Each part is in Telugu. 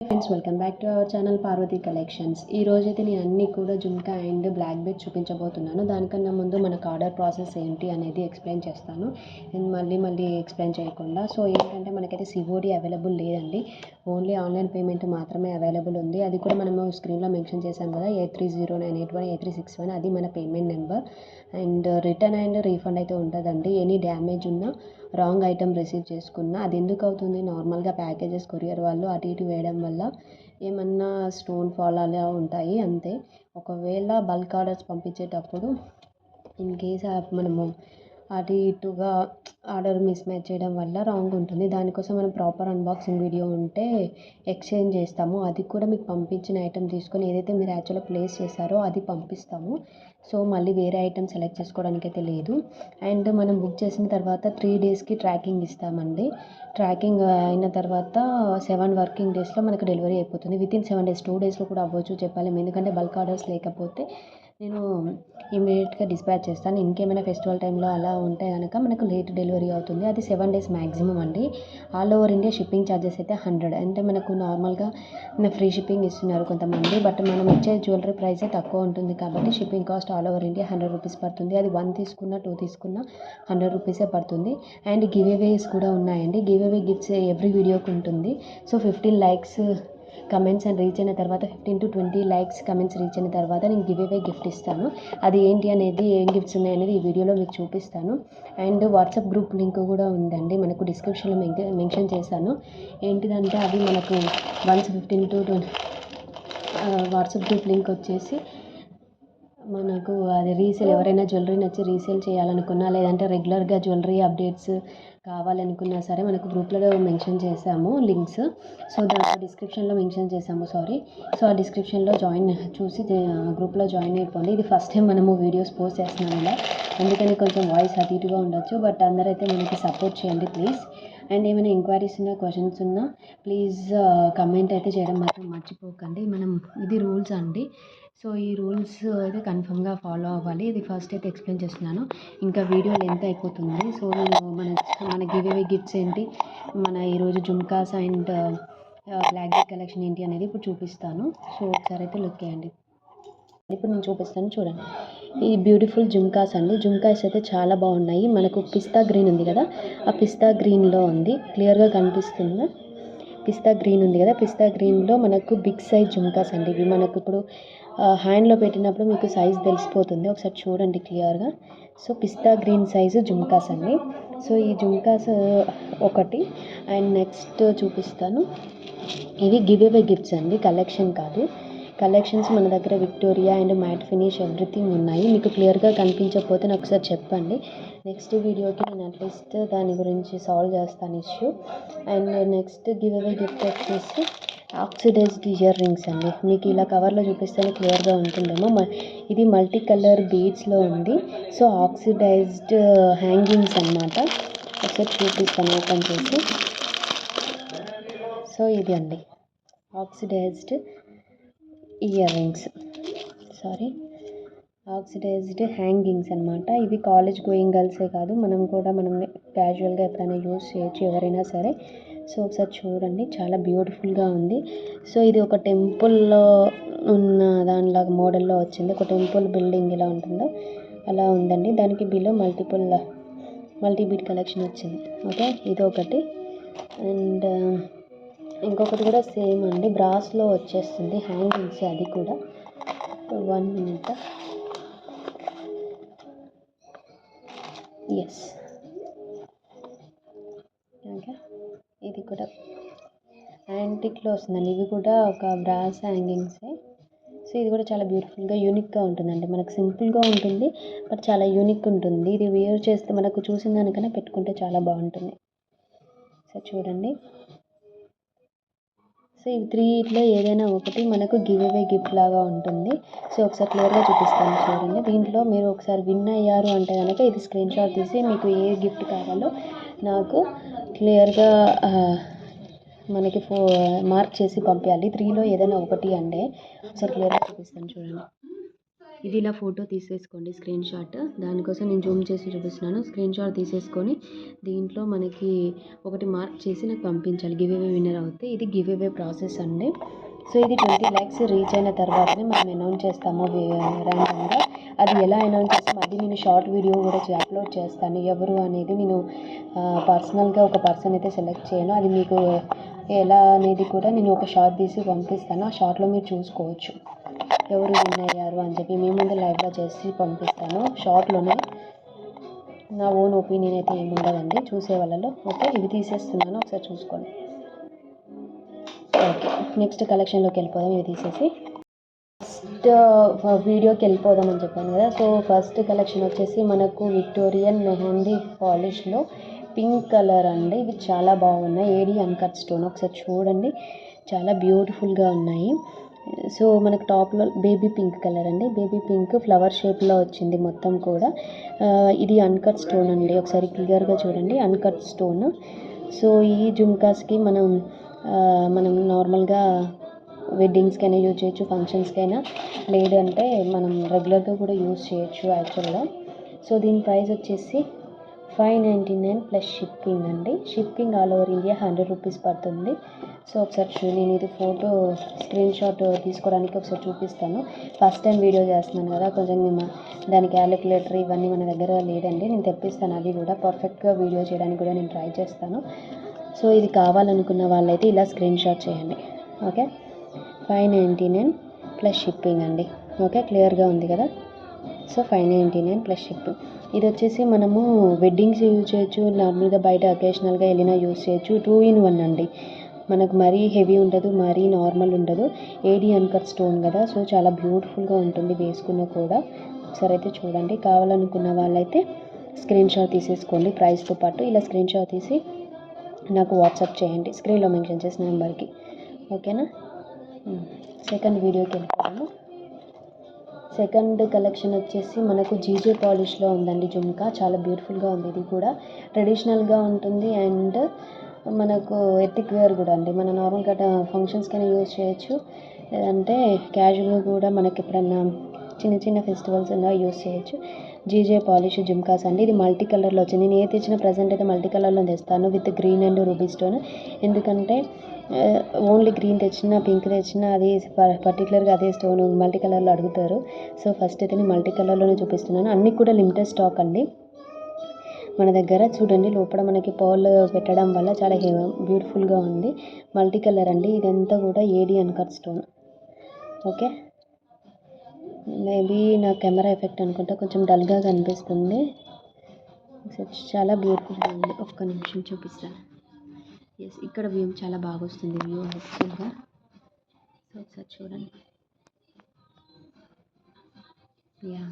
Friends, welcome back to our channel Parvathi collections. ఈ రోజైతే నేను అన్నీ కూడా జుమ్కా అండ్ బ్లాక్ బెడ్ చూపించబోతున్నాను. దానికన్నా ముందు మనకు ఆర్డర్ ప్రాసెస్ ఏంటి అనేది ఎక్స్ప్లెయిన్ చేస్తాను. నేను మళ్ళీ ఎక్స్ప్లెయిన్ చేయకుండా. సో ఏంటంటే మనకైతే సిఓడి అవైలబుల్ లేదండి. ఓన్లీ ఆన్లైన్ పేమెంట్ మాత్రమే అవైలబుల్ ఉంది. అది కూడా మనము స్క్రీన్లో మెన్షన్ చేశాం కదా, 8309818361 అది మన payment number. And return and refund అయితే ఉంటుందండి. ఎనీ డ్యామేజ్ ఉన్నా, రాంగ్ ఐటమ్ రిసీవ్ చేసుకున్నా అది ఎందుకు అవుతుంది, నార్మల్గా ప్యాకేజెస్ కొరియర్ వాళ్ళు అటు ఇటు వేయడం వల్ల ఏమన్నా స్టోన్ ఫాల్ అలా ఉంటాయి అంతే. ఒకవేళ బల్క్ ఆర్డర్స్ పంపించేటప్పుడు ఇన్ కేస్ మనము అటు ఇటుగా ఆర్డర్ మిస్ మ్యాచ్ చేయడం వల్ల రాంగ్ ఉంటుంది. దానికోసం మనం ప్రాపర్ అన్బాక్సింగ్ వీడియో ఉంటే ఎక్స్చేంజ్ చేస్తాము. అది కూడా మీకు పంపించిన ఐటెం తీసుకొని ఏదైతే మీరు యాక్చువల్గా ప్లేస్ చేశారో అది పంపిస్తాము. సో మళ్ళీ వేరే ఐటెం సెలెక్ట్ చేసుకోవడానికి అయితే లేదు. అండ్ మనం బుక్ చేసిన తర్వాత 3 డేస్కి ట్రాకింగ్ ఇస్తామండి. ట్రాకింగ్ అయిన తర్వాత 7 వర్కింగ్ డేస్లో మనకు డెలివరీ అయిపోతుంది. వితిన్ 7 డేస్, 2 డేస్లో కూడా అవ్వచ్చు చెప్పలేము. ఎందుకంటే బల్క్ ఆర్డర్స్ లేకపోతే నేను ఇమీడియట్గా డిస్పాచ్ చేస్తాను. ఇంకేమైనా ఫెస్టివల్ టైంలో అలా ఉంటే కనుక మనకు లేట్ డెలివరీ అవుతుంది. అది 7 డేస్ మ్యాక్సిమం అండి. All over India shipping charges అయితే 100. అంటే మనకు నార్మల్గా ఫ్రీ షిప్పింగ్ ఇస్తున్నారు కొంతమంది, బట్ మనం ఇచ్చే జ్యువెలరీ ప్రైసే తక్కువ ఉంటుంది కాబట్టి shipping cost all over India 100 rupees పడుతుంది. అది 1 తీసుకున్నా 2 తీసుకున్నా 100 రూపీసే పడుతుంది. అండ్ గివ్ అవేస్ కూడా ఉన్నాయండి. గివ్ అవే గిఫ్ట్స్ ఎవ్రీ వీడియోకి ఉంటుంది. So 15 likes comments and reach అయిన తర్వాత 15 to 20 లైక్స్ కమెంట్స్ రీచ్ అయిన తర్వాత నేను గివ్ అవే గిఫ్ట్ ఇస్తాను. అది ఏంటి అనేది, ఏం గిఫ్ట్స్ ఉన్నాయనేది ఈ వీడియోలో మీకు చూపిస్తాను. అండ్ వాట్సాప్ గ్రూప్ లింక్ కూడా ఉందండి, మనకు డిస్క్రిప్షన్లో మెన్షన్ చేశాను. ఏంటిదంటే అది మనకు 15 to 20 వాట్సాప్ గ్రూప్ లింక్ వచ్చేసి మనకు అది రీసేల్, ఎవరైనా జ్యువెలరీ నచ్చి రీసేల్ చేయాలనుకున్నా, లేదంటే రెగ్యులర్గా జ్యువెలరీ అప్డేట్స్ కావాలనుకున్నా సరే మనకు గ్రూప్లో మెన్షన్ చేసాము లింక్స్. సో దాంట్లో డిస్క్రిప్షన్లో మెన్షన్ చేసాము, సో ఆ డిస్క్రిప్షన్లో చూసి గ్రూప్లో జాయిన్ అయిపోండి. ఇది ఫస్ట్ టైం మనము వీడియోస్ పోస్ట్ చేస్తున్నాం ఇలా, అందుకని కొంచెం వాయిస్ అటు ఇటుగా ఉండొచ్చు, బట్ అందరైతే మనకి సపోర్ట్ చేయండి ప్లీజ్. అండ్ ఏమైనా ఎంక్వైరీస్ ఉన్నా, క్వశ్చన్స్ ఉన్నా ప్లీజ్ కమెంట్ అయితే చేయడం మాత్రం మర్చిపోకండి. ఇది రూల్స్ అండి. సో ఈ రూల్స్ అయితే కన్ఫర్మ్గా ఫాలో అవ్వాలి. ఇది ఫస్ట్ అయితే ఎక్స్ప్లెయిన్ చేస్తున్నాను, ఇంకా వీడియో లెంత్ అయిపోతుంది. సో నేను మన గివ్ అవే గిఫ్ట్స్ ఏంటి, మన ఈరోజు jhumkas and black bead collection ఏంటి అనేది ఇప్పుడు చూపిస్తాను. సో ఒకసారి అయితే లుక్ చేయండి. ఇప్పుడు నేను చూపిస్తాను చూడండి. ఈ బ్యూటిఫుల్ జుమ్కాస్ అండి. జుమ్కాస్ అయితే చాలా బాగున్నాయి. మనకు పిస్తా గ్రీన్ ఉంది కదా, ఆ పిస్తా గ్రీన్లో ఉంది, క్లియర్గా కనిపిస్తుందా? పిస్తా గ్రీన్ ఉంది కదా, పిస్తా గ్రీన్లో మనకు బిగ్ సైజ్ జుమ్కాస్ అండి. ఇవి మనకు ఇప్పుడు హ్యాండ్లో పెట్టినప్పుడు మీకు సైజ్ తెలిసిపోతుంది, ఒకసారి చూడండి క్లియర్గా. So pista green size jhumkas అండి. సో ఈ జుమ్కాస్ ఒకటి. అండ్ నెక్స్ట్ చూపిస్తాను, ఇవి గివ్ అవే గిఫ్ట్స్ అండి, కలెక్షన్ కాదు. కలెక్షన్స్ మన దగ్గర Victoria and matte finish everything ఉన్నాయి. మీకు క్లియర్గా కనిపించకపోతే నాకు ఒకసారి చెప్పండి, నెక్స్ట్ వీడియోకి నేను అట్లీస్ట్ దాని గురించి సాల్వ్ చేస్తాను issue. And next give away gift వచ్చేసి ఆక్సిడైజ్డ్ ఇయర్ రింగ్స్ అండి. మీకు ఇలా కవర్లో చూపిస్తేనే క్లియర్గా ఉంటుందేమో, ఇది మల్టీ కలర్ బీడ్స్లో ఉంది. సో ఆక్సిడైజ్డ్ హ్యాంగింగ్స్ అన్నమాట. ఒకసారి చూపిస్తాను ఓపెన్ చేసి. సో ఇది అండి oxidised earrings, oxidised hangings అనమాట. ఇవి కాలేజ్ గోయింగ్ గర్ల్సే కాదు, మనం క్యాజువల్గా ఎప్పుడైనా యూజ్ చేయొచ్చు, ఎవరైనా సరే. సో ఒకసారి చూడండి, చాలా బ్యూటిఫుల్గా ఉంది. సో ఇది ఒక టెంపుల్లో ఉన్న దానిలాగా మోడల్లో వచ్చింది. ఒక టెంపుల్ బిల్డింగ్ ఎలా ఉంటుందో అలా ఉందండి. దానికి బిలో మల్టీ బీడ్ కలెక్షన్ వచ్చింది. ఓకే, ఇది ఒకటి. అండ్ ఇంకొకటి కూడా సేమ్ అండి, బ్రాస్లో వచ్చేస్తుంది హ్యాంగింగ్స్, అది కూడా 1 minute. ఎస్, ఓకే, ఇది కూడా యాంటిక్లో వస్తుందండి. ఇవి కూడా ఒక బ్రాస్ హ్యాంగింగ్సే. సో ఇది కూడా చాలా బ్యూటిఫుల్గా యూనిక్గా ఉంటుందండి. మనకు సింపుల్గా ఉంటుంది, బట్ చాలా యూనిక్ ఉంటుంది. ఇది వేర్ చేస్తే మనకు చూసిన దానికన్నా పెట్టుకుంటే చాలా బాగుంటుంది. సో చూడండి. సో ఇవి 3 ఏదైనా ఒకటి మనకు గివ్ అవే గిఫ్ట్ లాగా ఉంటుంది. సో ఒకసారి క్లియర్గా చూపిస్తాను చూడండి. దీంట్లో మీరు ఒకసారి విన్ అయ్యారు అంటే కనుక ఇది స్క్రీన్ షాట్ తీసి మీకు ఏ గిఫ్ట్ కావాలో నాకు క్లియర్గా మనకి మార్క్ చేసి పంపించాలి. 3లో ఏదైనా ఒకటి అంటే ఒకసారి క్లియర్గా చూపిస్తాను చూడండి. ఇది ఇలా ఫోటో తీసేసుకోండి స్క్రీన్ షాట్. దానికోసం నేను జూమ్ చేసి చూపిస్తున్నాను. స్క్రీన్ షాట్ తీసేసుకొని దీంట్లో మనకి ఒకటి మార్క్ చేసి నాకు పంపించాలి. గివ్ అవే విన్నర్ అవుతే ఇది గివ్ అవే ప్రాసెస్ అండి. సో ఇది 20 lakhs రీచ్ అయిన తర్వాతనే మనం అనౌన్స్ చేస్తాము ర్యాండమ్గా. అది ఎలా అనౌన్స్ చేస్తాము అది నేను షార్ట్ వీడియో కూడా అప్లోడ్ చేస్తాను. ఎవరు అనేది నేను పర్సనల్గా ఒక పర్సన్ అయితే సెలెక్ట్ చేయను. అది మీకు ఎలా అనేది కూడా నేను ఒక షార్ట్ తీసి పంపిస్తాను. ఆ షార్ట్లో మీరు చూసుకోవచ్చు ఎవరు విన్ అయ్యారు అని చెప్పి. మీ ముందు లైవ్గా చేసి పంపిస్తాను. షార్ట్లోనే నా ఓన్ ఒపీనియన్ అయితే ఏమి ఉండదండి చూసే వాళ్ళలో. ఓకే, ఇవి తీసేస్తున్నాను, ఒకసారి చూసుకోండి. ఓకే, నెక్స్ట్ కలెక్షన్లోకి వెళ్ళిపోదాం. ఇవి తీసేసి ఫస్ట్ వీడియోకి వెళ్ళిపోదామని చెప్పాను కదా. సో ఫస్ట్ కలెక్షన్ వచ్చేసి మనకు విక్టోరియన్ మెహందీ పాలిష్లో పింక్ కలర్ అండి. ఇవి చాలా బాగున్నాయి. ఏడి అన్కట్ స్టోన్, ఒకసారి చూడండి, చాలా బ్యూటిఫుల్గా ఉన్నాయి. సో మనకు టాప్లో బేబీ పింక్ కలర్ అండి. బేబీ పింక్ ఫ్లవర్ షేప్లో వచ్చింది మొత్తం కూడా. ఇది అన్కట్ స్టోన్ అండి, ఒకసారి క్లియర్గా చూడండి, అన్కట్ స్టోన్. సో ఈ జుమ్కాస్కి మనం నార్మల్గా వెడ్డింగ్స్కైనా యూజ్ చేయొచ్చు, ఫంక్షన్స్కైనా, లేదంటే మనం రెగ్యులర్గా కూడా యూజ్ చేయొచ్చు యాక్చువల్గా. సో దీని ప్రైస్ వచ్చేసి 599 ప్లస్ షిప్పింగ్ అండి. Shipping all over India 100 rupees పడుతుంది. సో ఒకసారి నేను ఇది ఫోటో స్క్రీన్ షాట్ తీసుకోవడానికి ఒకసారి చూపిస్తాను. ఫస్ట్ టైం వీడియో చేస్తున్నాను కదా, కొంచెం దాని క్యాలిక్యులేటర్ ఇవన్నీ మన దగ్గర లేదండి. నేను తెప్పిస్తాను, అవి కూడా పర్ఫెక్ట్గా వీడియో చేయడానికి కూడా నేను ట్రై చేస్తాను. సో ఇది కావాలనుకున్న వాళ్ళైతే ఇలా స్క్రీన్ షాట్ చేయండి. ఓకే, 599 ప్లస్ షిప్పింగ్ అండి. ఓకే, క్లియర్గా ఉంది కదా. So 599 plus shipping. ఇది వచ్చేసి మనము వెడ్డింగ్స్ యూజ్ చేయొచ్చు, నార్మల్గా బయట అకేషనల్గా వెళ్ళినా యూజ్ చేయొచ్చు. 2 in 1 అండి. మనకు మరీ హెవీ ఉండదు, మరీ నార్మల్ ఉండదు. ఏడి అన్కట్ స్టోన్ కదా, సో చాలా బ్యూటిఫుల్గా ఉంటుంది వేసుకున్న కూడా. ఒకసారి అయితే చూడండి. కావాలనుకున్న వాళ్ళైతే స్క్రీన్ షాట్ తీసేసుకోండి ప్రైస్తో పాటు. ఇలా స్క్రీన్ షాట్ తీసి నాకు వాట్సాప్ చేయండి స్క్రీన్లో మెన్షన్ చేసిన నెంబర్కి. ఓకేనా. సెకండ్ వీడియోకి వెళ్ళిపోయాను. సెకండ్ కలెక్షన్ వచ్చేసి మనకు జీజే పాలిష్లో ఉందండి జుమ్కా. చాలా బ్యూటిఫుల్గా ఉంది. ఇది కూడా ట్రెడిషనల్గా ఉంటుంది అండ్ మనకు ఎథిక్ వేర్ కూడా అండి. మన నార్మల్గా ఫంక్షన్స్కైనా యూజ్ చేయొచ్చు, అంటే క్యాజువల్గా కూడా మనకి ఎప్పుడన్నా చిన్న చిన్న ఫెస్టివల్స్ ఉన్నా యూజ్ చేయొచ్చు. జీజే పాలిష్ జుమ్కాస్ అండి. ఇది మల్టీ కలర్లో వచ్చింది. నేను ఏ తెచ్చిన ప్రజెంట్ అయితే మల్టీ కలర్లో తెస్తాను with green and ruby stone. ఎందుకంటే ఓన్లీ గ్రీన్ తెచ్చినా పింక్ తెచ్చినా అది పర్టికులర్గా అదే స్టోన్ మల్టీ కలర్లో అడుగుతారు. సో ఫస్ట్ అయితే నేను మల్టీ కలర్లోనే చూపిస్తున్నాను. అన్నీ కూడా లిమిటెడ్ స్టాక్ అండి మన దగ్గర. చూడండి, లోపల మనకి పర్ల్ పెట్టడం వల్ల చాలా బ్యూటిఫుల్గా ఉంది. మల్టీ కలర్ అండి. ఇదంతా కూడా AD uncut stone. Okay, maybe నా కెమెరా ఎఫెక్ట్ అనుకుంటా, కొంచెం డల్గా కనిపిస్తుంది. చాలా బ్యూటిఫుల్గా ఉంది. ఒక్క నిమిషం చూపిస్తాను. ఎస్, ఇక్కడ వ్యూ చాలా బాగా వస్తుంది, వ్యూ యాక్చువల్గా. సో ఒకసారి చూడండి. యా,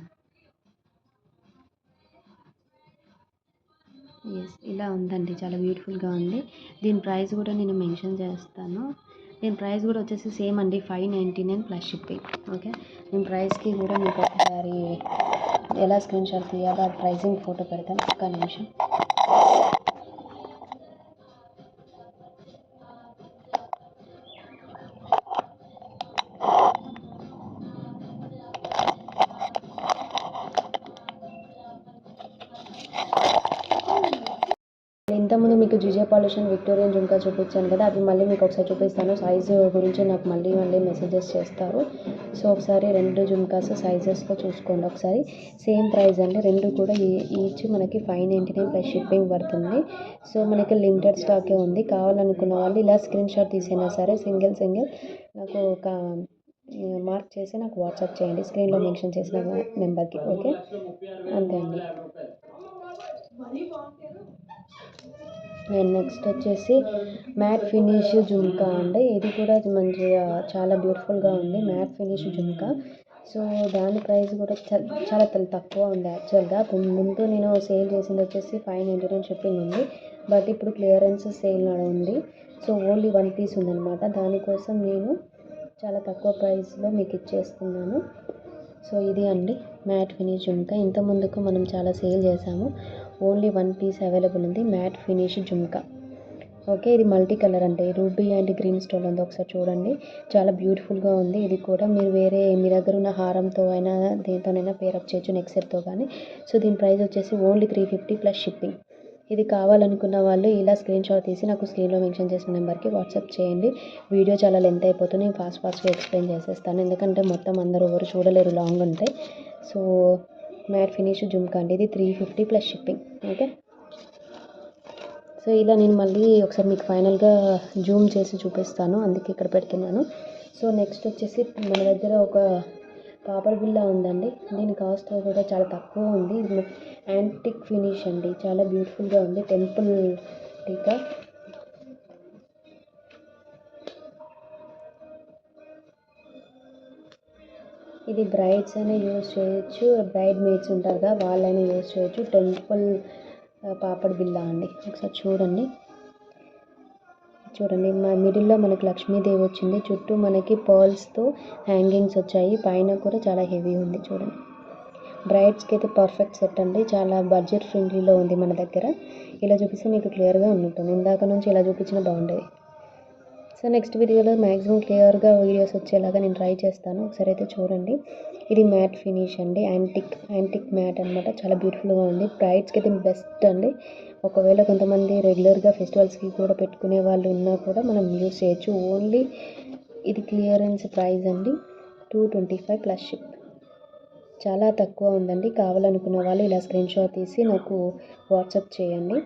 ఎస్, ఇలా ఉందండి, చాలా బ్యూటిఫుల్గా ఉంది. దీని ప్రైస్ కూడా నేను మెన్షన్ చేస్తాను. దీని ప్రైస్ కూడా వచ్చేసి సేమ్ అండి, 599 ప్లస్ షిప్పింగ్. ఓకే, దీని ప్రైస్కి కూడా మీకు ఒకసారి ఎలా స్క్రీన్ షాట్ తీయాలో ఆ ప్రైసింగ్ ఫోటో పెడతాను. ఒక్క నిమిషం. ఇంతకుముందు మీకు GJ polish and Victorian jhumka చూపించాను కదా, అవి మళ్ళీ మీకు ఒకసారి చూపిస్తాను. సైజు గురించి నాకు మళ్ళీ మెసేజెస్ చేస్తారు. సో ఒకసారి రెండు జుమ్కాస్ సైజెస్తో చూసుకోండి ఒకసారి. సేమ్ ప్రైస్ అండి, రెండు కూడా ఈచ్ మనకి 599 ప్లస్ షిప్పింగ్ పడుతుంది. సో మనకి లిమిటెడ్ స్టాకే ఉంది. కావాలనుకున్న వాళ్ళు ఇలా స్క్రీన్ షాట్ తీసైనా సరే సింగిల్ నాకు ఒక మార్క్ చేసి నాకు వాట్సాప్ చేయండి స్క్రీన్లో మెన్షన్ చేసిన నెంబర్కి. ఓకే, అంతే అండి. నెక్స్ట్ వచ్చేసి మ్యాట్ ఫినిష్ జుమ్కా అండి. ఇది కూడా మంచిగా చాలా బ్యూటిఫుల్గా ఉంది, మ్యాట్ ఫినిష్ జుమ్కా. సో దాని ప్రైస్ కూడా చాలా తక్కువ ఉంది యాక్చువల్గా. ముందు నేను సేల్ చేసింది వచ్చేసి 599 షిప్పింగ్ ఉంది, బట్ ఇప్పుడు క్లియరెన్స్ సేల్ ఉంది. సో ఓన్లీ 1 పీస్ ఉందన్నమాట. దానికోసం నేను చాలా తక్కువ ప్రైస్లో మీకు ఇచ్చేస్తున్నాను. సో ఇది అండి మ్యాట్ ఫినిష్ జుమ్కా. ఇంత ముందుకు మనం చాలా సేల్ చేసాము. ఓన్లీ 1 పీస్ అవైలబుల్ ఉంది, మ్యాట్ ఫినిష్ జుమ్కా. ఓకే, ఇది మల్టీ కలర్ అంటే రూబీ అండ్ గ్రీన్ స్టోన్ ఉంది, ఒకసారి చూడండి. చాలా బ్యూటిఫుల్గా ఉంది. ఇది కూడా మీరు వేరే మీ దగ్గర ఉన్న హారంతో అయినా దేనితోనైనా పేరప్ చేయొచ్చు, నెక్ సెట్తో కానీ. సో దీని ప్రైస్ వచ్చేసి ఓన్లీ 350 ప్లస్ షిప్పింగ్. ఇది కావాలనుకున్న వాళ్ళు ఇలా స్క్రీన్ షాట్ తీసి నాకు స్క్రీన్లో మెన్షన్ చేసిన నెంబర్కి వాట్సాప్ చేయండి. వీడియో చాలా లెంత్ అయిపోతుంది, నేను ఫాస్ట్గా ఎక్స్ప్లెయిన్ చేసేస్తాను, ఎందుకంటే మొత్తం అందరూ ఎవరు చూడలేరు లాంగ్ ఉంటే. సో మ్యాట్ ఫినిష్ జుమ్కా అండి, ఇది 350 ప్లస్ షిప్పింగ్. ఓకే, సో ఇలా నేను మళ్ళీ ఒకసారి మీకు ఫైనల్గా జూమ్ చేసి చూపిస్తాను, అందుకే ఇక్కడ పెడుతున్నాను. సో నెక్స్ట్ వచ్చేసి మన దగ్గర ఒక పాపడ్ బిల్లా ఉందండి. దీని కాస్ట్ కూడా చాలా తక్కువ ఉంది. ఇది యాంటిక్ ఫినిష్ అండి, చాలా బ్యూటిఫుల్గా ఉంది. టెంపుల్ టీకా, ఇది బ్రైడ్స్ అయినా యూజ్ చేయొచ్చు, బ్రైడ్ మేడ్స్ ఉంటారు కదా వాళ్ళైనా యూజ్ చేయొచ్చు. టెంపుల్ పాపడ్ బిల్లా అండి, ఒకసారి చూడండి. మా మిడిల్లో మనకి లక్ష్మీదేవి వచ్చింది, చుట్టూ మనకి పర్ల్స్తో హ్యాంగింగ్స్ వచ్చాయి, పైన కూడా చాలా హెవీ ఉంది చూడండి. బ్రైడ్స్కి అయితే పర్ఫెక్ట్ సెట్ అండి, చాలా బడ్జెట్ ఫ్రెండ్లీలో ఉంది మన దగ్గర. ఇలా చూపిస్తే మీకు క్లియర్గా ఉంటుంది, ఇందాక నుంచి ఇలా చూపించిన బాగుండేది. సో నెక్స్ట్ వీడియోలో మ్యాక్సిమం క్లియర్గా వీడియోస్ వచ్చేలాగా నేను ట్రై చేస్తాను, ఒకసారి అయితే చూడండి. ఇది మ్యాట్ ఫినిష్ అండి, యాంటిక్ మ్యాట్ అనమాట, చాలా బ్యూటిఫుల్గా ఉంది. బ్రైడ్స్కి అయితే బెస్ట్ అండి. ఒకవేళ కొంతమంది రెగ్యులర్గా ఫెస్టివల్స్కి కూడా పెట్టుకునే వాళ్ళు ఉన్నా కూడా మనం యూస్ చేయొచ్చు. ఓన్లీ ఇది క్లియరెన్స్ ప్రైస్ అండి, 225 ప్లస్ షిప్, చాలా తక్కువ ఉందండి. కావాలనుకున్న వాళ్ళు ఇలా స్క్రీన్ షాట్ తీసి నాకు వాట్సాప్ చేయండి.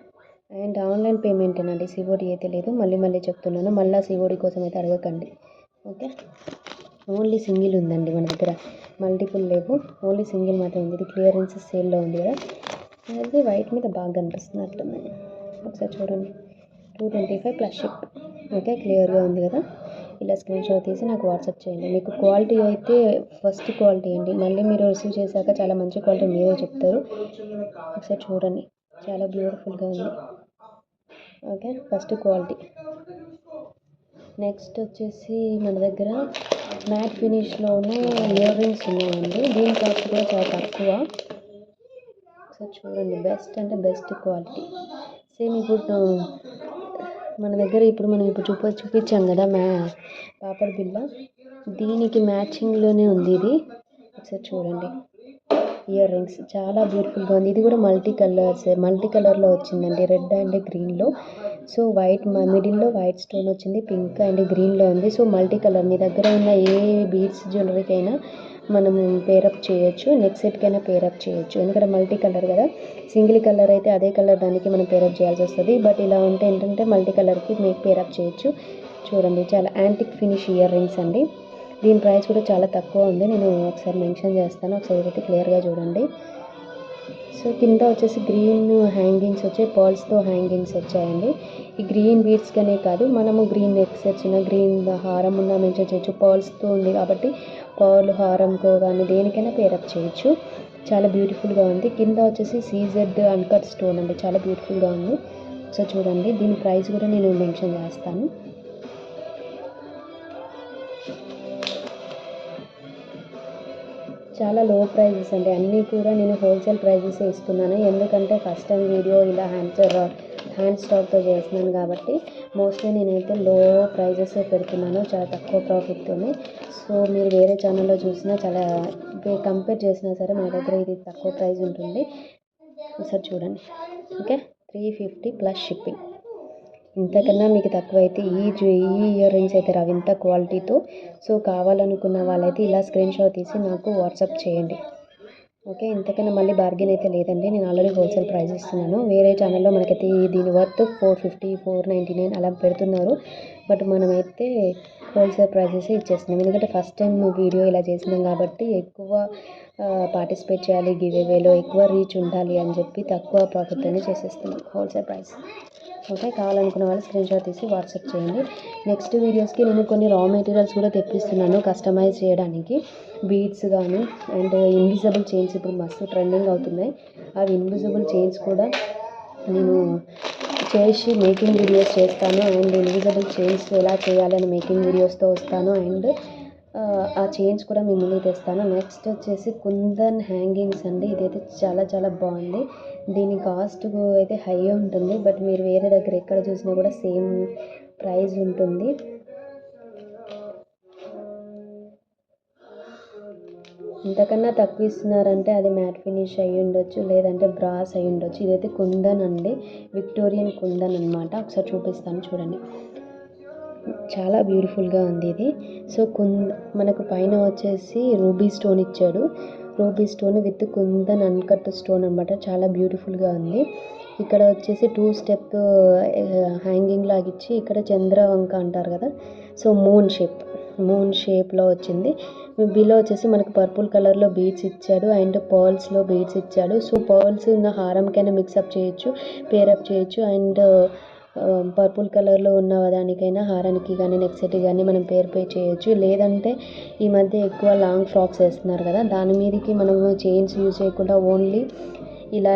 అండ్ ఆన్లైన్ పేమెంట్ అండి, సిఓడి అయితే లేదు, మళ్ళీ చెప్తున్నాను, మళ్ళీ సిఓడి కోసం అయితే అడగకండి. ఓకే, ఓన్లీ సింగిల్ ఉందండి మన దగ్గర, మల్టిపుల్ లేవు, ఓన్లీ సింగిల్ మాత్రం ఉంది. ఇది క్లియరెన్స్ సేల్లో ఉంది కదా, అది వైట్ మీద బాగా కనిపిస్తుంది అట్లుంది, ఒకసారి చూడండి. 225 ప్లస్ షిప్. ఓకే, క్లియర్గా ఉంది కదా. ఇలా స్క్రీన్ షాట్ తీసి నాకు వాట్సాప్ చేయండి. మీకు క్వాలిటీ అయితే ఫస్ట్ క్వాలిటీ అండి, మళ్ళీ మీరు రిసీవ్ చేశాక చాలా మంచి క్వాలిటీ మీరే చెప్తారు. ఒకసారి చూడండి, చాలా బ్యూటిఫుల్గా ఉంది. Okay, first quality. నెక్స్ట్ వచ్చేసి మన దగ్గర మ్యాట్ ఫినిష్లోనే ఇయర్ రింగ్స్ ఉన్నాయండి, దీని కాస్ట్ కూడా చాలా తక్కువ. ఒకసారి చూడండి, బెస్ట్ అంటే బెస్ట్ క్వాలిటీ. సేమ్ ఇప్పుడు మన దగ్గర మనం చూపించాం కదా పాపడ్ బిల్ల, దీనికి మ్యాచింగ్లోనే ఉంది ఇది. ఒకసారి చూడండి, ఇయర్ రింగ్స్ చాలా బ్యూటిఫుల్గా ఉంది. ఇది కూడా మల్టీ కలర్లో వచ్చిందండి, రెడ్ అండ్ గ్రీన్లో. సో మిడిల్లో వైట్ స్టోన్ వచ్చింది, పింక్ అండ్ గ్రీన్లో ఉంది. సో మల్టీ కలర్, మీ దగ్గర ఉన్న ఏ బీడ్స్ జ్యువెలరీకైనా మనం పేరప్ చేయొచ్చు, నెక్ సెట్కైనా పేరప్ చేయొచ్చు, ఎందుకంటే మల్టీ కలర్ కదా. సింగిల్ కలర్ అయితే అదే కలర్ దానికి మనం పేరప్ చేయాల్సి వస్తుంది, బట్ ఇలా ఉంటే ఏంటంటే మల్టీ కలర్కి మీకు పేరప్ చేయొచ్చు. చూడండి, చాలా యాంటిక్ ఫినిష్ ఇయర్ రింగ్స్ అండి, దీని ప్రైస్ కూడా చాలా తక్కువ ఉంది, నేను ఒకసారి మెన్షన్ చేస్తాను, ఒకసారి అయితే క్లియర్గా చూడండి. సో కింద వచ్చేసి గ్రీన్ హ్యాంగింగ్స్ వచ్చాయి, పర్ల్స్తో హ్యాంగింగ్స్ వచ్చాయండి. ఈ గ్రీన్ బీడ్స్గానే కాదు, మనము గ్రీన్ నెక్ సెట్స్ గ్రీన్ హారం ఉన్న మెన్షన్ చేయొచ్చు, పర్ల్స్తో ఉంది కాబట్టి పర్ల్ హారంతో కానీ దేనికైనా పేరప్ చేయొచ్చు. చాలా బ్యూటిఫుల్గా ఉంది. కింద వచ్చేసి సీజెడ్ అన్కట్ స్టోన్ అండి, చాలా బ్యూటిఫుల్గా ఉంది. సో చూడండి, దీని ప్రైస్ కూడా నేను మెన్షన్ చేస్తాను. చాలా లో ప్రైజెస్ అండి, అన్నీ కూడా నేను హోల్సేల్ ప్రైజెస్ ఇస్తున్నాను, ఎందుకంటే ఫస్ట్ టైం వీడియో ఇలా హ్యాండ్ స్టాక్తో చేస్తున్నాను కాబట్టి మోస్ట్లీ నేనైతే లో ప్రైజెస్ పెడుతున్నాను, చాలా తక్కువ ప్రాఫిట్తోనే. సో మీరు వేరే ఛానల్లో చూసినా చాలా కంపేర్ చేసినా సరే మన దగ్గర ఇది తక్కువ ప్రైస్ ఉంటుంది. ఒకసారి చూడండి. Okay, 350 plus shipping. ఇంతకన్నా మీకు తక్కువ అయితే ఈ ఇయర్ రింగ్స్ అయితే రావు ఇంత క్వాలిటీతో. సో కావాలనుకున్న వాళ్ళైతే ఇలా స్క్రీన్ షాట్ తీసి నాకు వాట్సాప్ చేయండి. ఓకే, ఇంతకన్నా మళ్ళీ బార్గెన్ అయితే లేదండి, నేను ఆల్రెడీ హోల్సేల్ ప్రైస్ ఇస్తున్నాను. వేరే ఛానల్లో మనకైతే దీని వర్త్ 450, 499 అలా పెడుతున్నారు, బట్ మనమైతే హోల్సేల్ ప్రైజెస్ ఇచ్చేస్తున్నాం, ఎందుకంటే ఫస్ట్ టైం వీడియో ఇలా చేసినాం కాబట్టి ఎక్కువ పార్టిసిపేట్ చేయాలి, గివ్ అవేలో ఎక్కువ రీచ్ ఉండాలి అని చెప్పి తక్కువ ప్రాఫిట్తోనే చేసేస్తున్నాం హోల్సేల్ ప్రైస్. ఓకే, కావాలనుకున్న వాళ్ళు స్క్రీన్ షాట్ తీసి వాట్సాప్ చేయండి. నెక్స్ట్ వీడియోస్కి నేను కొన్ని రా మెటీరియల్స్ కూడా తెప్పిస్తున్నాను కస్టమైజ్ చేయడానికి, బీడ్స్ కానీ అండ్ ఇన్విజిబుల్ చైన్స్ ఇప్పుడు మస్తు ట్రెండింగ్ అవుతున్నాయి, అవి ఇన్విజిబుల్ చైన్స్ కూడా నేను చేసి మేకింగ్ వీడియోస్ చేస్తాను. అండ్ ఇన్విజిబుల్ చైన్స్ ఎలా చేయాలని మేకింగ్ వీడియోస్తో వస్తాను. అండ్ ఆ చైన్స్ కూడా మీ ముందుకు తెస్తాను. నెక్స్ట్ వచ్చేసి కుందన్ హ్యాంగింగ్స్ అండి. ఇదైతే చాలా చాలా బాగుంది. దీని కాస్ట్ అయితే హై ఉంటుంది, బట్ మీరు వేరే దగ్గర ఎక్కడ చూసినా కూడా సేమ్ ప్రైస్ ఉంటుంది. ఇంతకన్నా తక్కువ ఇస్తున్నారంటే అది మ్యాట్ ఫినిష్ అయ్యి ఉండొచ్చు, లేదంటే బ్రాస్ అయ్యి ఉండొచ్చు. ఇదైతే కుందన్ అండి, విక్టోరియన్ కుందన్ అనమాట. ఒకసారి చూపిస్తాను చూడండి, చాలా బ్యూటిఫుల్గా ఉంది ఇది. సో మనకు పైన వచ్చేసి రూబీ స్టోన్ ఇచ్చాడు. Ruby stone with kundan uncut stone అనమాట. చాలా బ్యూటిఫుల్గా ఉంది. ఇక్కడ వచ్చేసి 2 స్టెప్ హ్యాంగింగ్ లాగా ఇచ్చి, ఇక్కడ చంద్రవంక అంటారు కదా, సో మూన్ షేప్లో వచ్చింది. బిలో వచ్చేసి మనకు పర్పుల్ కలర్లో బీడ్స్ ఇచ్చాడు అండ్ పర్ల్స్లో బీడ్స్ ఇచ్చాడు. సో పర్ల్స్ ఉన్న హారంకైనా మిక్సప్ చేయొచ్చు, పేరప్ చేయొచ్చు. అండ్ పర్పుల్ కలర్లో ఉన్న దానికైనా హారానికి కానీ నెక్ సెట్ కానీ మనం పే చేయొచ్చు. లేదంటే ఈ మధ్య ఎక్కువ లాంగ్ ఫ్రాక్స్ వేస్తున్నారు కదా, దాని మీదకి మనము చైన్స్ యూజ్ చేయకుండా ఓన్లీ ఇలా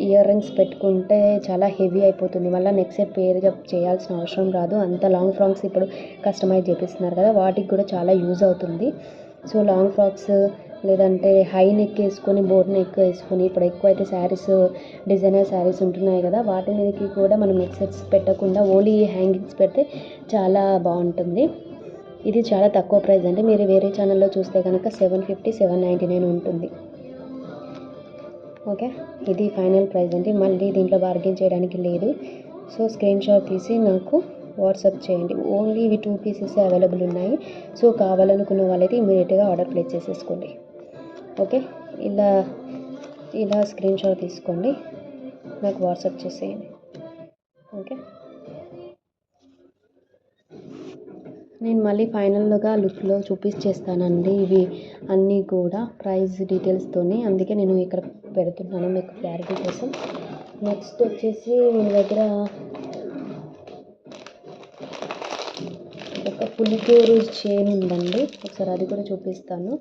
ఇయర్ రింగ్స్ పెట్టుకుంటే చాలా హెవీ అయిపోతుంది. మళ్ళీ నెక్ సెట్ పేరుగా చేయాల్సిన అవసరం రాదు. అంత లాంగ్ ఫ్రాక్స్ ఇప్పుడు కస్టమైజ్ చేపిస్తున్నారు కదా, వాటికి కూడా చాలా యూజ్ అవుతుంది. సో లాంగ్ ఫ్రాక్స్ లేదంటే హై నెక్ వేసుకొని బోట్ నెక్ వేసుకొని, ఇప్పుడు ఎక్కువ అయితే శారీస్ డిజైనర్ శారీస్ ఉంటున్నాయి కదా, వాటి మీదకి కూడా మనం నెక్ సెట్స్ పెట్టకుండా ఓన్లీ హ్యాంగింగ్స్ పెడితే చాలా బాగుంటుంది. ఇది చాలా తక్కువ ప్రైస్ అండి. మీరు వేరే ఛానల్లో చూస్తే కనుక 750, 799 ఉంటుంది. ఓకే, ఇది ఫైనల్ ప్రైస్ అండి. మళ్ళీ దీంట్లో బార్గెన్ చేయడానికి లేదు. సో స్క్రీన్ షాట్ తీసి నాకు వాట్సాప్ చేయండి. ఓన్లీ ఇవి 2 పీసెస్ అవైలబుల్ ఉన్నాయి. సో కావాలనుకున్న వాళ్ళైతే ఇమీడియట్గా ఆర్డర్ ప్లేస్ చేసేసుకోండి. ఓకే, ఇలా స్క్రీన్ షాట్ తీసుకోండి, నాకు వాట్సాప్ చేసేయండి. ఓకే, నేను మళ్ళీ ఫైనల్గా లుక్లో చూపించేస్తానండి. ఇవి అన్నీ కూడా ప్రైస్ డీటెయిల్స్తోని, అందుకే నేను ఇక్కడ పెడుతున్నాను మీకు క్లారిటీ కోసం. నెక్స్ట్ వచ్చేసి మీ దగ్గర ఒక పులికోరు చైన్ ఉందండి, ఒకసారి అది కూడా చూపిస్తాను.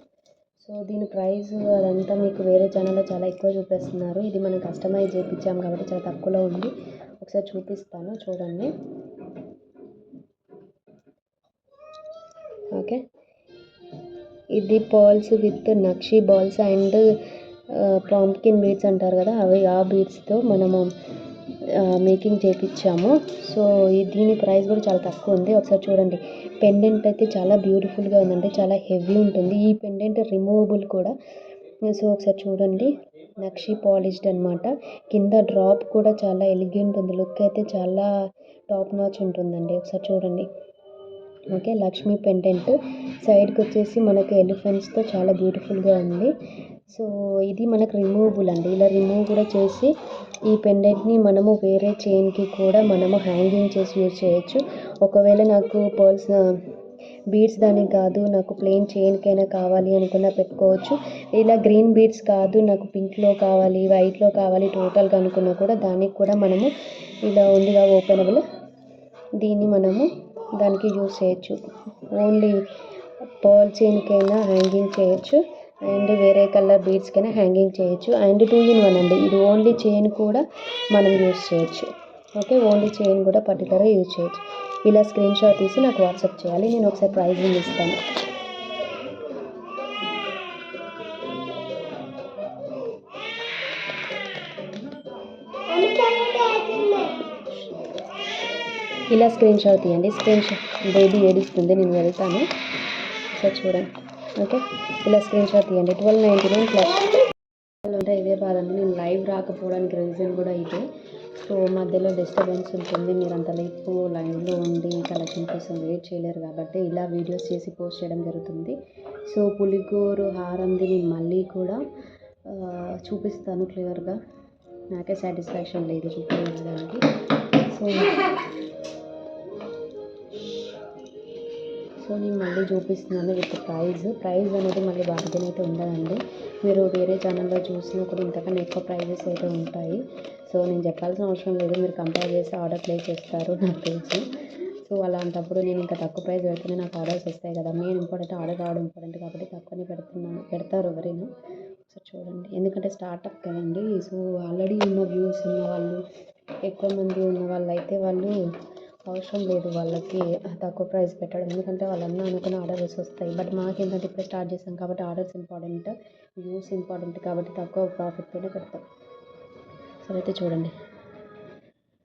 సో దీని ప్రైస్ అదంతా మీకు వేరే ఛానల్లో చాలా ఎక్కువ చూపిస్తున్నారు. ఇది మనం కస్టమైజ్ చేయించాం కాబట్టి చాలా తక్కువలో ఉంది. ఒకసారి చూపిస్తాను చూడండి. ఓకే, ఇది పర్ల్స్ విత్ నక్షి బాల్స్ అండ్ పాంప్కిన్ బీడ్స్ అంటారు కదా, అవి ఆ బీడ్స్తో మనము మేకింగ్ చేయించాము. సో దీని ప్రైస్ కూడా చాలా తక్కువ ఉంది. ఒకసారి చూడండి. పెండెంట్ అయితే చాలా బ్యూటిఫుల్గా ఉందండి, చాలా హెవీ ఉంటుంది. ఈ పెండెంట్ రిమూవబుల్ కూడా. సో ఒకసారి చూడండి, నక్షి పాలిష్డ్ అనమాట. కింద డ్రాప్ కూడా చాలా ఎలిగెంట్ ఉంది. లుక్ అయితే చాలా టాప్ నాచ్ ఉంటుందండి. ఒకసారి చూడండి. ఓకే, లక్ష్మీ పెండెంట్ సైడ్కి వచ్చేసి మనకు ఎలిఫెంట్స్తో చాలా బ్యూటిఫుల్గా ఉంది. సో ఇది మనకు రిమూవబుల్ అండి. ఇలా రిమూవ్ కూడా చేసి ఈ పెండెంట్ని మనము వేరే చైన్కి కూడా మనము హ్యాంగింగ్ చేసి యూజ్ చేయొచ్చు. ఒకవేళ నాకు పర్ల్స్ బీడ్స్ దానికి కాదు, నాకు ప్లెయిన్ చైన్కైనా కావాలి అనుకున్నా పెట్టుకోవచ్చు. ఇలా గ్రీన్ బీడ్స్ కాదు, నాకు పింక్లో కావాలి, వైట్లో కావాలి టోటల్గా అనుకున్నా కూడా దానికి కూడా మనము ఇలా ఉందిగా ఓపెనబుల్, దీన్ని మనము దానికి యూజ్ చేయొచ్చు. ఓన్లీ పర్ల్ చైన్కైనా హ్యాంగింగ్ చేయొచ్చు అండ్ వేరే కలర్ బీడ్స్కైనా హ్యాంగింగ్ చేయొచ్చు. అండ్ 2 in 1 అండి. ఇది ఓన్లీ చైన్ కూడా మనం యూజ్ చేయొచ్చు. ఓకే, ఓన్లీ చైన్ కూడా పర్టికులర్గా యూజ్ చేయొచ్చు. ఇలా స్క్రీన్ షాట్ తీసి నాకు వాట్సాప్ చేయాలి. నేను ఒకసారి ప్రైజింగ్ ఇస్తాను. ఇలా స్క్రీన్ షాట్ తీయండి. స్క్రీన్ షాట్, బేబీ ఏడుస్తుంది, నేను వెళ్తాను. ఒకసారి చూడండి. ఓకే, ఇలా స్క్రీన్ షాట్ తీయండి. 1299 ప్లస్ అంటే ఇదే బాధండి. నేను లైవ్ రాకపోవడానికి రీజన్ కూడా ఇదే. సో మధ్యలో డిస్టర్బెన్స్ ఉంటుంది, మీరు అంతలేపు లైవ్లో ఉండి కలెక్షన్ కోసం వెయిట్ చేయలేరు కాబట్టి ఇలా వీడియోస్ చేసి పోస్ట్ చేయడం జరుగుతుంది. సో పులిగోరు హారంది నేను మళ్ళీ కూడా చూపిస్తాను క్లియర్గా. నాకే సాటిస్ఫాక్షన్ లేదు చూపించడానికి. సో నేను మళ్ళీ చూపిస్తున్నాను విత్ ప్రైస్ అనేది మళ్ళీ బార్గెన్ అయితే ఉండదండి. మీరు వేరే ఛానల్లో చూసినా కూడా ఇంతకన్నా ఎక్కువ ప్రైజెస్ అయితే ఉంటాయి. సో నేను చెప్పాల్సిన అవసరం లేదు, మీరు కంపేర్ చేసి ఆర్డర్ ప్లేస్ చేస్తారు నాకు తెలుసు. సో అలాంటప్పుడు నేను ఇంకా తక్కువ ప్రైస్ పెడితేనే నాకు ఆర్డర్స్ వస్తాయి కదా. మెయిన్ ఇంపార్టెంట్ ఆర్డర్ రావడం ఇంపార్టెంట్ కాబట్టి తక్కువనే పెడతారు ఎవరైనా. సో చూడండి, ఎందుకంటే స్టార్ట్అప్ కదండి. సో ఆల్రెడీ ఉన్న వ్యూస్ ఉన్న వాళ్ళు, ఎక్కువ మంది ఉన్న వాళ్ళు అయితే వాళ్ళు అవసరం లేదు వాళ్ళకి తక్కువ ప్రైస్ పెట్టడం, ఎందుకంటే వాళ్ళన్నా అనుకున్న ఆర్డర్స్ వస్తాయి. బట్ మాకేంటంటే ఇప్పుడే స్టార్ట్ చేస్తాం కాబట్టి ఆర్డర్స్ ఇంపార్టెంట్, వ్యూస్ ఇంపార్టెంట్ కాబట్టి తక్కువ ప్రాఫిట్తోనే పెడతాం. సో అయితే చూడండి.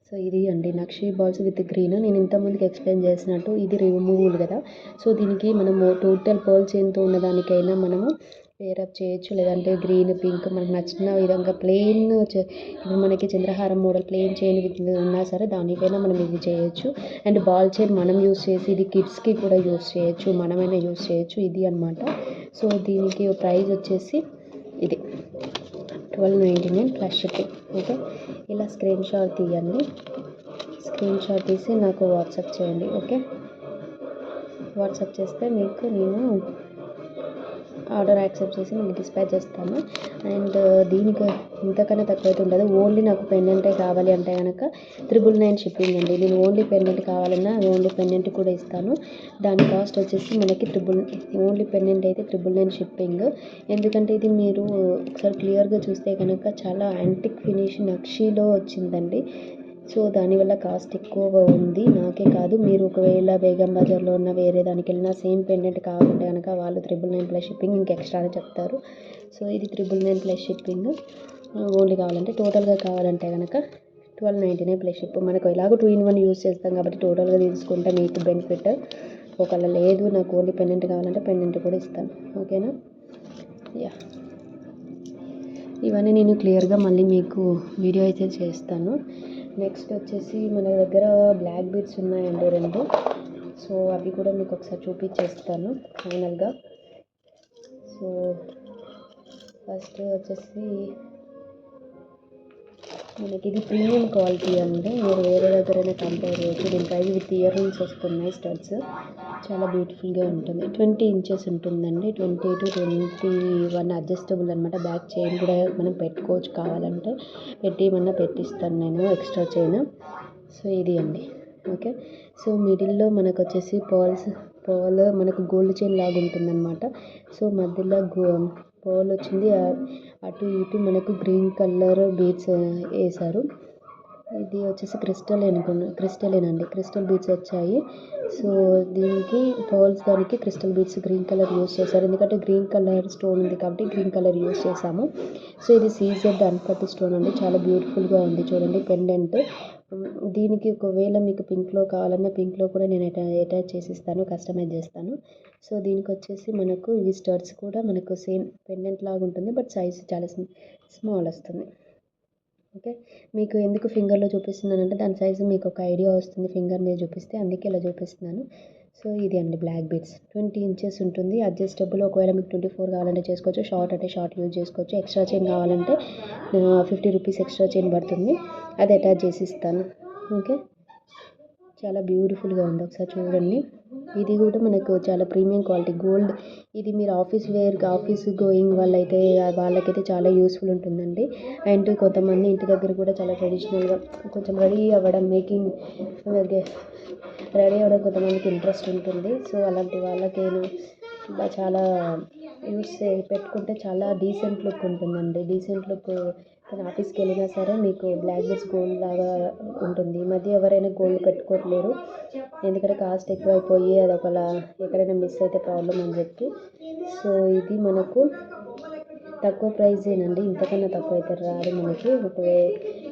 సో ఇది అండి నక్షి బాల్స్ విత్ గ్రీన్. నేను ఇంతకుముందుకు ఎక్స్ప్లెయిన్ చేసినట్టు ఇది రిమూవబుల్ కదా. సో దీనికి మనము టోటల్ పర్ల్ చైన్తో ఉన్నదానికైనా మనము పేరప్ చేయొచ్చు, లేదంటే గ్రీన్ పింక్ మనకు నచ్చిన విధంగా ప్లెయిన్ ఇప్పుడు మనకి చంద్రహారం మోడల్ ప్లెయిన్ చైన్ ఉన్నా సరే దానికైనా మనం ఇది చేయొచ్చు. అండ్ బాల్ చైన్ మనం యూస్ చేసి ఇది కిడ్స్కి కూడా యూస్ చేయొచ్చు, మనమైనా యూస్ చేయొచ్చు. ఇది అనమాట. సో దీనికి ప్రైస్ వచ్చేసి ఇది 1299 ప్లస్ షిప్పింగ్. ఓకే, ఇలా స్క్రీన్ షాట్ తీయండి. స్క్రీన్ షాట్ తీసి నాకు వాట్సాప్ చేయండి. ఓకే, వాట్సాప్ చేస్తే మీకు నేను ఆర్డర్ యాక్సెప్ట్ చేసి మీకు డిస్పాచ్ చేస్తాను. అండ్ దీనికి ఇంతకన్నా తక్కువ అయితే ఉండదు. ఓన్లీ నాకు పెండెంటే కావాలి అంటే కనుక 999 షిప్పింగ్ అండి. నేను ఓన్లీ పెండెంట్ కావాలన్నా ఓన్లీ పెండెంట్ కూడా ఇస్తాను. దాని కాస్ట్ వచ్చేసి మనకి ఓన్లీ పెండెంట్ అయితే 999 షిప్పింగ్. ఎందుకంటే ఇది మీరు ఒకసారి క్లియర్గా చూస్తే కనుక చాలా యాంటిక్ ఫినిష్ నక్షీలో వచ్చిందండి. సో దానివల్ల కాస్ట్ ఎక్కువగా ఉంది. నాకే కాదు, మీరు ఒకవేళ బేగం బజార్లో ఉన్న వేరే దానికి వెళ్ళినా సేమ్ పెండెంట్ కావాలంటే కనుక వాళ్ళు 999 ప్లస్ షిప్పింగ్ ఇంకా ఎక్స్ట్రా అని చెప్తారు. సో ఇది 999 ప్లస్ షిప్పింగ్ ఓన్లీ కావాలంటే. టోటల్గా కావాలంటే కనుక 1299 ప్లస్ షిప్. మనకు ఎలాగో 2-in-1 యూస్ చేస్తాం కాబట్టి టోటల్గా తీసుకుంటే మీకు బెనిఫిట్. ఒకవేళ లేదు నాకు ఓన్లీ పెండెంట్ కావాలంటే పెండెంట్ కూడా ఇస్తాను. ఓకేనా? యా, ఇవన్నీ నేను క్లియర్గా మళ్ళీ మీకు వీడియో అయితే చేస్తాను. నెక్స్ట్ వచ్చేసి మన దగ్గర బ్లాక్ బీడ్స్ ఉన్నాయండి 2. సో అవి కూడా మీకు ఒకసారి చూపించేస్తాను ఫైనల్గా. సో ఫస్ట్ వచ్చేసి మనకి ఇది ప్రీమియం క్వాలిటీ అండి. మీరు వేరే దగ్గరైనా కంపేర్ చేయొచ్చు. దీని ప్రైస్ విత్ ఇయర్ రింగ్స్ వస్తున్నాయి. స్టడ్స్ చాలా బ్యూటిఫుల్గా ఉంటుంది. 20 ఇంచెస్ ఉంటుందండి. 20 to 21 అడ్జస్టబుల్ అనమాట. బ్యాక్ చైన్ కూడా మనం పెట్టుకోవచ్చు, కావాలంటే పెట్టిస్తాను నేను ఎక్స్ట్రా చైన్. సో ఇది అండి. ఓకే, సో మిడిల్లో మనకు వచ్చేసి పర్ల్ మనకు గోల్డ్ చైన్ లాగా ఉంటుందన్నమాట. సో మధ్యలో పర్ల్ వచ్చింది. అటు ఇటు మనకు గ్రీన్ కలర్ బీడ్స్ వేశారు. ఇది వచ్చేసి క్రిస్టలేనండి, క్రిస్టల్ బీడ్స్ వచ్చాయి. సో దీనికి పర్ల్స్ దానికి crystal beads green colour use చేశారు, ఎందుకంటే గ్రీన్ కలర్ స్టోన్ ఉంది కాబట్టి గ్రీన్ కలర్ యూస్ చేసాము. సో ఇది సీజెడ్ అన్కట్ స్టోన్ అండి, చాలా బ్యూటిఫుల్గా ఉంది చూడండి పెండెంట్. దీనికి ఒకవేళ మీకు పింక్లో కావాలన్నా పింక్లో కూడా నేను అటాచ్ చేసిస్తాను, కస్టమైజ్ చేస్తాను. సో దీనికి వచ్చేసి మనకు ఇవి స్టడ్స్ కూడా మనకు సేమ్ పెండెంట్ లాగా ఉంటుంది, బట్ సైజ్ చాలా స్మాల్ వస్తుంది. ఓకే, మీకు ఎందుకు ఫింగర్లో చూపిస్తున్నానంటే దాని సైజు మీకు ఒక ఐడియా వస్తుంది ఫింగర్ మీద చూపిస్తే, అందుకే ఇలా చూపిస్తున్నాను. సో ఇది అండి బ్లాక్ బీడ్స్ 20 ఇంచెస్ ఉంటుంది. అడ్జస్టబుల్, ఒకవేళ మీకు 24 కావాలంటే చేసుకోవచ్చు, షార్ట్ అంటే షార్ట్ యూజ్ చేసుకోవచ్చు. ఎక్స్ట్రా చైన్ కావాలంటే 50 రూపీస్ ఎక్స్ట్రా చైన్ పడుతుంది, అది అటాచ్ చేసి ఇస్తాను. ఓకే, చాలా బ్యూటిఫుల్గా ఉంది, ఒకసారి చూడండి. ఇది కూడా మనకు చాలా ప్రీమియం క్వాలిటీ గోల్డ్. ఇది మీరు ఆఫీస్ గోయింగ్ వాళ్ళకైతే చాలా యూస్ఫుల్ ఉంటుందండి. అండ్ కొంతమంది ఇంటి దగ్గర కూడా చాలా ట్రెడిషనల్గా కొంచెం రెడీ అవ్వడం కొంతమందికి ఇంట్రెస్ట్ ఉంటుంది. సో అలాంటి వాళ్ళకైనా చాలా పెట్టుకుంటే చాలా డీసెంట్ లుక్ ఉంటుందండి. డీసెంట్ లుక్ ఆఫీస్కి వెళ్ళినా సరే మీకు బ్లాక్ బీడ్స్ గోల్డ్ లాగా ఉంటుంది. ఈ మధ్య ఎవరైనా గోల్డ్ పెట్టుకోవట్లేరు, ఎందుకంటే కాస్ట్ ఎక్కువైపోయి అది ఒకలా ఎక్కడైనా మిస్ అయితే ప్రాబ్లం అని చెప్పి. సో ఇది మనకు తక్కువ ప్రైజేనండి, ఇంతకన్నా తక్కువ అయితే రాదు మనకి,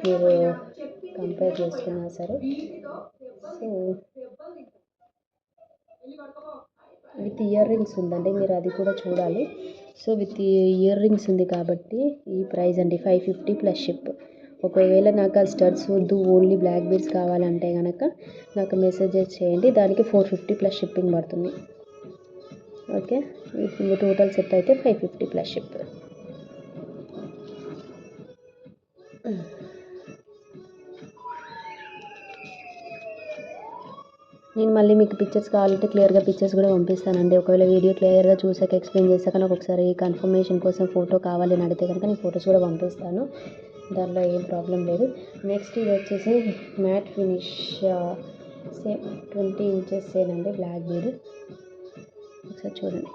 మీరు కంపేర్ చేసుకున్నా సరే. సో విత్ ఇయర్ రింగ్స్ ఉందండి, మీరు అది కూడా చూడాలి. సో విత్ ఇయర్ రింగ్స్ ఉంది కాబట్టి ఈ ప్రైస్ అండి 550 ప్లస్ షిప్. ఒకవేళ నాకు ఆ స్టడ్స్ వద్దు, ఓన్లీ బ్లాక్ బీడ్స్ కావాలంటే కనుక నాకు మెసేజెస్ చేయండి, దానికి 450 ప్లస్ షిప్పింగ్ పడుతుంది. ఓకే, టోటల్ సెట్ అయితే 550 ప్లస్ షిప్. నేను మళ్ళీ మీకు పిక్చర్స్ కావాలంటే క్లియర్గా పిక్చర్స్ కూడా పంపిస్తానండి. ఒకవేళ వీడియో క్లియర్గా చూసాక ఎక్స్ప్లెయిన్ చేశాక నాకు ఒకసారి కన్ఫర్మేషన్ కోసం ఫోటో కావాలి అని అడిగితే కనుక నేను ఫొటోస్ కూడా పంపిస్తాను, దాంట్లో ఏం ప్రాబ్లం లేదు. నెక్స్ట్ ఇది వచ్చేసి మ్యాట్ ఫినిష్ సేమ్ 20 ఇంచెస్ సేనండి బ్లాక్ బీడ్. ఒకసారి చూడండి,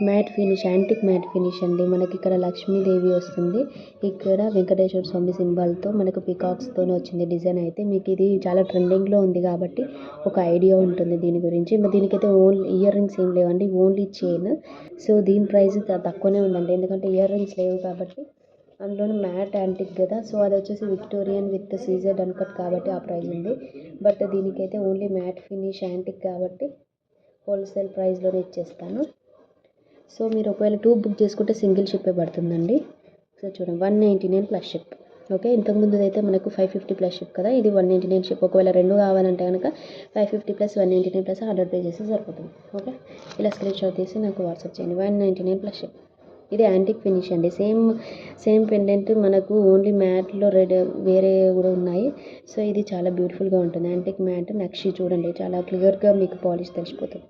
matte finish, antique matte finish అండి. మనకి ఇక్కడ లక్ష్మీదేవి వస్తుంది, ఇక్కడ వెంకటేశ్వర స్వామి సింబల్తో మనకు పికాక్స్తో వచ్చింది డిజైన్. అయితే మీకు ఇది చాలా ట్రెండింగ్లో ఉంది కాబట్టి ఒక ఐడియా ఉంటుంది దీని గురించి. దీనికైతే ఓన్లీ ఇయర్ రింగ్స్ ఏం లేవండి, ఓన్లీ చైన్. సో దీని ప్రైస్ తక్కువనే ఉందండి, ఎందుకంటే ఇయర్ రింగ్స్ లేవు కాబట్టి. అందులోనే మ్యాట్ యాంటిక్ కదా, సో అది వచ్చేసి విక్టోరియన్ విత్ సీజర్ అన్కట్ కాబట్టి ఆ ప్రైస్ ఉంది. బట్ దీనికైతే ఓన్లీ మ్యాట్ ఫినిష్ యాంటిక్ కాబట్టి హోల్సేల్ ప్రైస్లోనే ఇచ్చేస్తాను. సో మీరు ఒకవేళ 2 బుక్ చేసుకుంటే సింగిల్ షిప్పే పడుతుందండి. సో చూడండి 199 ప్లస్ షిప్. ఓకే, ఇంతకుముందు అయితే మనకు 550 ప్లస్ షిప్ కదా, ఇది 199 షిప్. ఒకవేళ 2 కావాలంటే కనుక 550 ప్లస్ 199 ప్లస్ 100 పే చేస్తే సరిపోతుంది. ఓకే, ఇలా స్క్రీన్ షాట్ తీసి నాకు వాట్సాప్ చేయండి. 199 ప్లస్ షిప్. ఇది యాంటిక్ ఫినిష్ అండి. సేమ్ పెండెంట్ మనకు ఓన్లీ మ్యాట్లో వేరే కూడా ఉన్నాయి. సో ఇది చాలా బ్యూటిఫుల్గా ఉంటుంది. యాంటిక్ మ్యాట్ నక్షి చూడండి, చాలా క్లియర్గా మీకు పాలిష్ తెలిసిపోతుంది.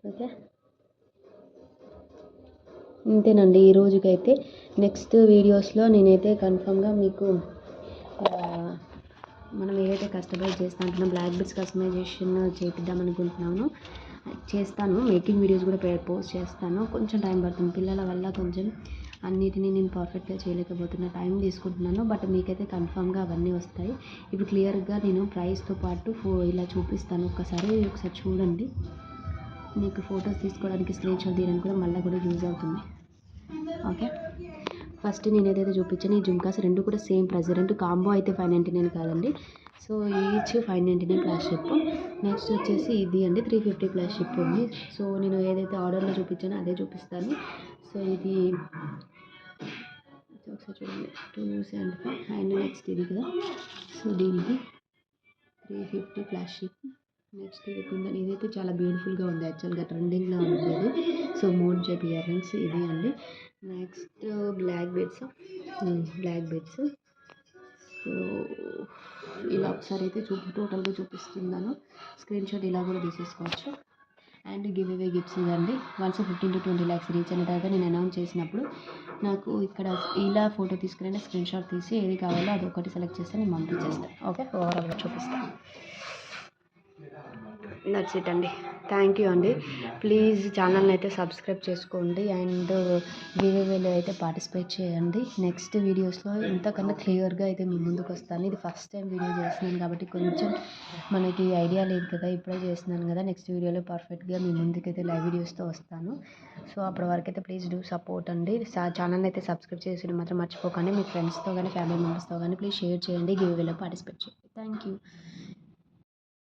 ఓకే, ఇంతేనండి ఈ రోజుకైతే. నెక్స్ట్ వీడియోస్లో నేనైతే కన్ఫామ్గా మీకు మనం ఏదైతే కస్టమైజ్ చేస్తా అంటున్నాం, బ్లాక్ బిట్స్ కస్టమైజేషన్ చేపిద్దాం అనుకుంటున్నాను. చేస్తాను, మేకింగ్ వీడియోస్ కూడా పోస్ట్ చేస్తాను. కొంచెం టైం పడుతుంది, పిల్లల వల్ల కొంచెం అన్నిటినీ నేను పర్ఫెక్ట్గా చేయలేకపోతున్నా, టైం తీసుకుంటున్నాను. బట్ మీకైతే కన్ఫామ్గా అవన్నీ వస్తాయి. ఇప్పుడు క్లియర్గా నేను ప్రైస్తో పాటు ఇలా చూపిస్తాను, ఒకసారి చూడండి. మీకు ఫొటోస్ తీసుకోవడానికి, స్క్రీన్ షాట్ తీయడానికి కూడా మళ్ళీ కూడా యూజ్ అవుతుంది. ఓకే, ఫస్ట్ నేను ఏదైతే చూపించాను ఈ జుమ్కాస్ రెండు కూడా సేమ్ ప్రైస్. రెండు కాంబో అయితే 599 కాదండి. So each 599 plus ship. Next వచ్చేసి ఇది అండి 350 ప్లస్ షిప్ ఉంది. సో నేను ఏదైతే ఆర్డర్లో చూపించానో అదే చూపిస్తాను. సో ఇది ఒకసారి చూడండి 275 అండ్ నెక్స్ట్ ఇది కదా, సో దీనికి 350 ప్లస్ షిప్. నెక్స్ట్ ఇది కుందని, ఇదైతే చాలా బ్యూటిఫుల్గా ఉంది, యాక్చువల్గా ట్రెండింగ్లో ఉంది ఇది. So moon shape ear rings ఇది అండి. Next black beds. సో ఇలా ఒకసారి అయితే టోటల్గా చూపిస్తున్నాను, స్క్రీన్ షాట్ ఇలా కూడా తీసేసుకోవచ్చు. అండ్ గివ్ అవే గిఫ్ట్స్ ఇవ్వండి. వన్స్ 15 to 20 lakhs రీచ్ అయిన తర్వాత నేను అనౌన్స్ చేసినప్పుడు నాకు ఇక్కడ ఇలా ఫోటో తీసుకురండి, స్క్రీన్ షాట్ తీసి ఏది కావాలో అది ఒకటి సెలెక్ట్ చేస్తే నేను పంపించేస్తాను. ఓకే, ఓవరాల్గా చూపిస్తాను. దట్స్ ఇట్ అండి. థ్యాంక్ యూ అండి. ప్లీజ్ ఛానల్ని అయితే సబ్స్క్రైబ్ చేసుకోండి అండ్ గివ్ అవేలో అయితే పార్టిసిపేట్ చేయండి. నెక్స్ట్ వీడియోస్లో ఇంతకన్నా క్లియర్గా అయితే మీ ముందుకు వస్తాను. ఇది ఫస్ట్ టైం వీడియో చేస్తున్నాను కాబట్టి కొంచెం మనకి ఐడియా లేదు కదా, ఇప్పుడే చేస్తున్నాను కదా. నెక్స్ట్ వీడియోలో పర్ఫెక్ట్గా మీ ముందుకైతే లైవ్ వీడియోస్తో వస్తాను. సో అప్పటి వరకు అయితే ప్లీజ్ డూ సపోర్ట్ అండి. ఛానల్ని అయితే సబ్స్క్రైబ్ చేసి మాత్రం మర్చిపోకండి. మీ ఫ్రెండ్స్తో కానీ ఫ్యామిలీ మెంబర్స్తో కానీ ప్లీజ్ షేర్ చేయండి, గివ్ అవేలో పార్టిసిపేట్ చేయండి. Thank you.